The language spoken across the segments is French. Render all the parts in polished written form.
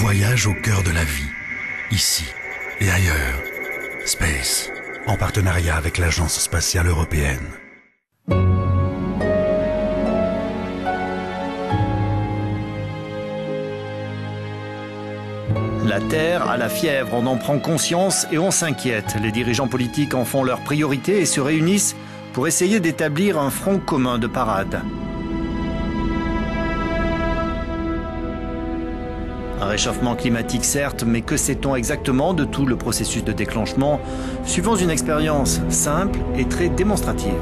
Voyage au cœur de la vie, ici et ailleurs. Space, en partenariat avec l'Agence spatiale européenne. La Terre a la fièvre, on en prend conscience et on s'inquiète. Les dirigeants politiques en font leur priorité et se réunissent pour essayer d'établir un front commun de parade. Un réchauffement climatique certes, mais que sait-on exactement de tout le processus de déclenchement? Suivons une expérience simple et très démonstrative.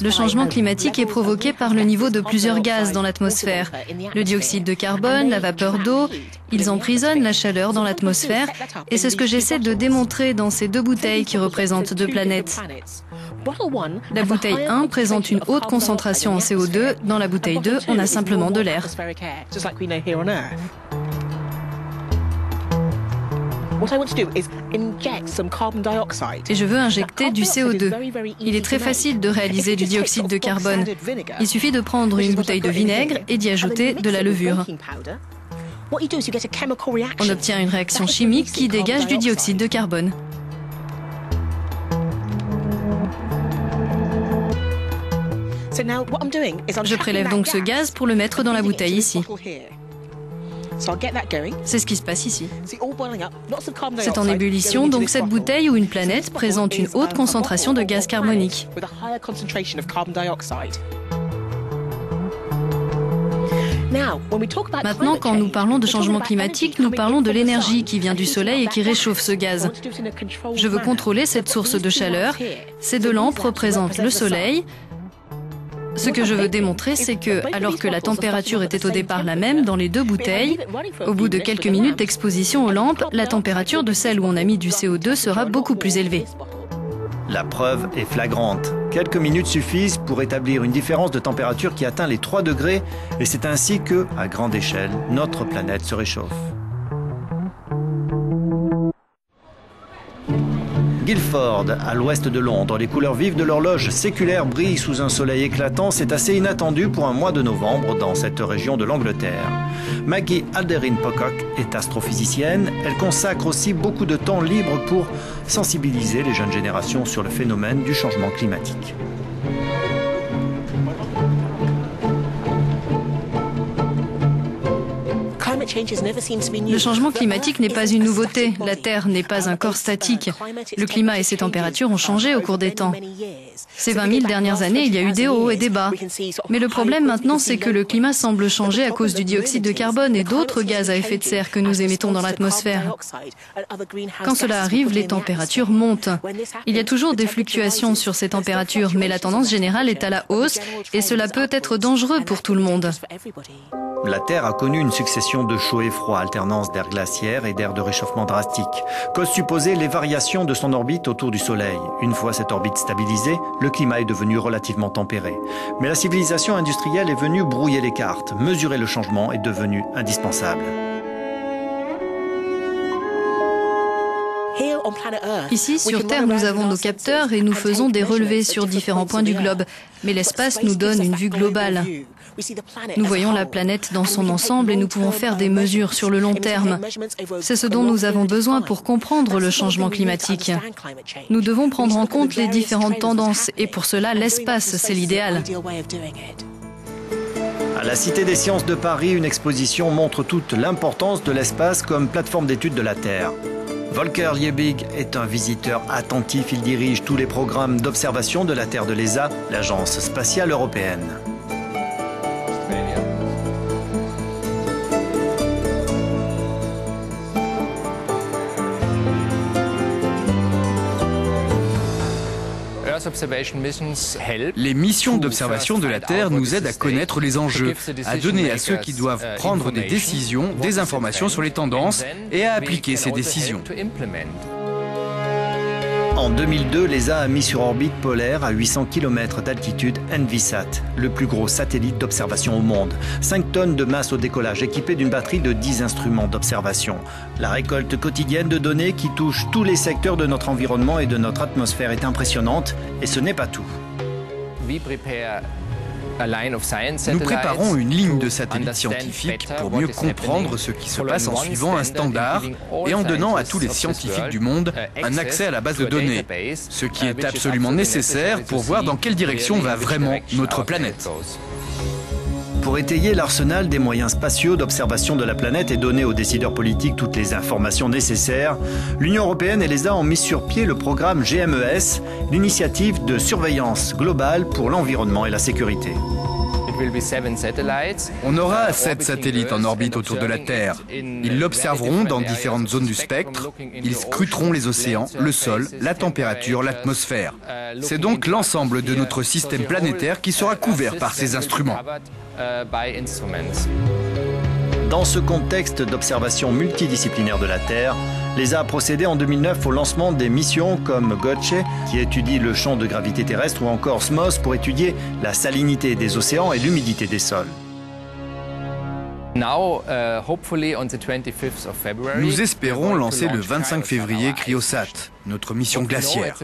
Le changement climatique est provoqué par le niveau de plusieurs gaz dans l'atmosphère. Le dioxyde de carbone, la vapeur d'eau, ils emprisonnent la chaleur dans l'atmosphère et c'est ce que j'essaie de démontrer dans ces deux bouteilles qui représentent deux planètes. La bouteille 1 présente une haute concentration en CO2, dans la bouteille 2, on a simplement de l'air. Et je veux injecter du CO2. Il est très facile de réaliser du dioxyde de carbone. Il suffit de prendre une bouteille de vinaigre et d'y ajouter de la levure. On obtient une réaction chimique qui dégage du dioxyde de carbone. Je prélève donc ce gaz pour le mettre dans la bouteille ici. C'est ce qui se passe ici. C'est en ébullition, donc cette bouteille ou une planète présente une haute concentration de gaz carbonique. Maintenant, quand nous parlons de changement climatique, nous parlons de l'énergie qui vient du soleil et qui réchauffe ce gaz. Je veux contrôler cette source de chaleur. Ces deux lampes représentent le soleil. Ce que je veux démontrer, c'est que, alors que la température était au départ la même dans les deux bouteilles, au bout de quelques minutes d'exposition aux lampes, la température de celle où on a mis du CO2 sera beaucoup plus élevée. La preuve est flagrante. Quelques minutes suffisent pour établir une différence de température qui atteint les 3 degrés et c'est ainsi que, à grande échelle, notre planète se réchauffe. Guildford, à l'ouest de Londres, les couleurs vives de l'horloge séculaire brillent sous un soleil éclatant. C'est assez inattendu pour un mois de novembre dans cette région de l'Angleterre. Maggie Alderin-Pocock est astrophysicienne. Elle consacre aussi beaucoup de temps libre pour sensibiliser les jeunes générations sur le phénomène du changement climatique. Le changement climatique n'est pas une nouveauté. La Terre n'est pas un corps statique. Le climat et ses températures ont changé au cours des temps. Ces 20 000 dernières années, il y a eu des hauts et des bas. Mais le problème maintenant, c'est que le climat semble changer à cause du dioxyde de carbone et d'autres gaz à effet de serre que nous émettons dans l'atmosphère. Quand cela arrive, les températures montent. Il y a toujours des fluctuations sur ces températures, mais la tendance générale est à la hausse et cela peut être dangereux pour tout le monde. La Terre a connu une succession de chauds et froids, alternance d'air glaciaire et d'air de réchauffement drastique. Cause supposée, les variations de son orbite autour du Soleil. Une fois cette orbite stabilisée, le climat est devenu relativement tempéré. Mais la civilisation industrielle est venue brouiller les cartes. Mesurer le changement est devenu indispensable. Ici, sur Terre, nous avons nos capteurs et nous faisons des relevés sur différents points du globe. Mais l'espace nous donne une vue globale. Nous voyons la planète dans son ensemble et nous pouvons faire des mesures sur le long terme. C'est ce dont nous avons besoin pour comprendre le changement climatique. Nous devons prendre en compte les différentes tendances et pour cela, l'espace, c'est l'idéal. À la Cité des Sciences de Paris, une exposition montre toute l'importance de l'espace comme plateforme d'étude de la Terre. Volker Liebig est un visiteur attentif. Il dirige tous les programmes d'observation de la Terre de l'ESA, l'Agence spatiale européenne. Les missions d'observation de la Terre nous aident à connaître les enjeux, à donner à ceux qui doivent prendre des décisions des informations sur les tendances et à appliquer ces décisions. En 2002, l'ESA a mis sur orbite polaire à 800 km d'altitude Envisat, le plus gros satellite d'observation au monde. 5 tonnes de masse au décollage, équipé d'une batterie de 10 instruments d'observation. La récolte quotidienne de données qui touche tous les secteurs de notre environnement et de notre atmosphère est impressionnante, et ce n'est pas tout. Nous préparons une ligne de satellites scientifiques pour mieux comprendre ce qui se passe en suivant un standard et en donnant à tous les scientifiques du monde un accès à la base de données, ce qui est absolument nécessaire pour voir dans quelle direction va vraiment notre planète. Pour étayer l'arsenal des moyens spatiaux d'observation de la planète et donner aux décideurs politiques toutes les informations nécessaires, l'Union européenne et l'ESA ont mis sur pied le programme GMES, l'initiative de surveillance globale pour l'environnement et la sécurité. On aura 7 satellites en orbite autour de la Terre. Ils l'observeront dans différentes zones du spectre. Ils scruteront les océans, le sol, la température, l'atmosphère. C'est donc l'ensemble de notre système planétaire qui sera couvert par ces instruments. Dans ce contexte d'observation multidisciplinaire de la Terre, l'ESA a procédé en 2009 au lancement des missions comme Gotche, qui étudie le champ de gravité terrestre, ou encore SMOS pour étudier la salinité des océans et l'humidité des sols. Nous espérons lancer le 25 février Cryosat, notre mission glaciaire.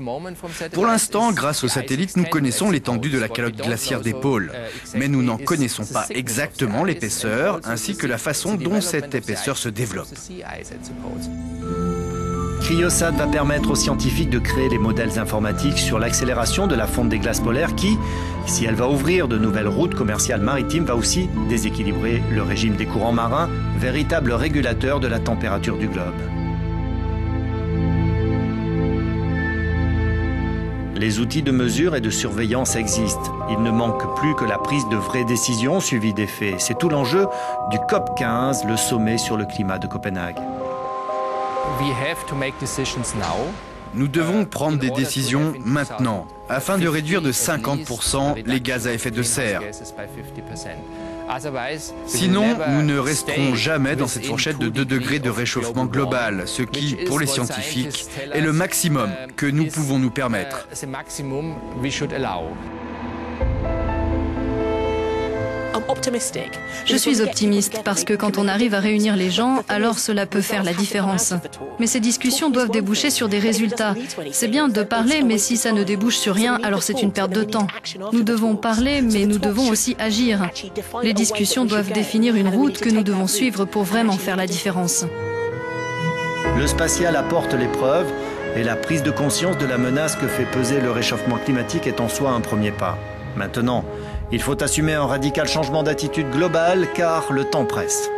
Pour l'instant, grâce aux satellites, nous connaissons l'étendue de la calotte glaciaire des pôles, mais nous n'en connaissons pas exactement l'épaisseur ainsi que la façon dont cette épaisseur se développe. Cryosat va permettre aux scientifiques de créer des modèles informatiques sur l'accélération de la fonte des glaces polaires qui, si elle va ouvrir de nouvelles routes commerciales maritimes, va aussi déséquilibrer le régime des courants marins, véritable régulateur de la température du globe. Les outils de mesure et de surveillance existent. Il ne manque plus que la prise de vraies décisions suivies des faits. C'est tout l'enjeu du COP15, le sommet sur le climat de Copenhague. Nous devons prendre des décisions maintenant, afin de réduire de 50% les gaz à effet de serre. Sinon, nous ne resterons jamais dans cette fourchette de 2 degrés de réchauffement global, ce qui, pour les scientifiques, est le maximum que nous pouvons nous permettre. Je suis optimiste parce que quand on arrive à réunir les gens, alors cela peut faire la différence. Mais ces discussions doivent déboucher sur des résultats. C'est bien de parler, mais si ça ne débouche sur rien, alors c'est une perte de temps. Nous devons parler, mais nous devons aussi agir. Les discussions doivent définir une route que nous devons suivre pour vraiment faire la différence. Le spatial apporte l'épreuve et la prise de conscience de la menace que fait peser le réchauffement climatique est en soi un premier pas. Maintenant, il faut assumer un radical changement d'attitude globale car le temps presse.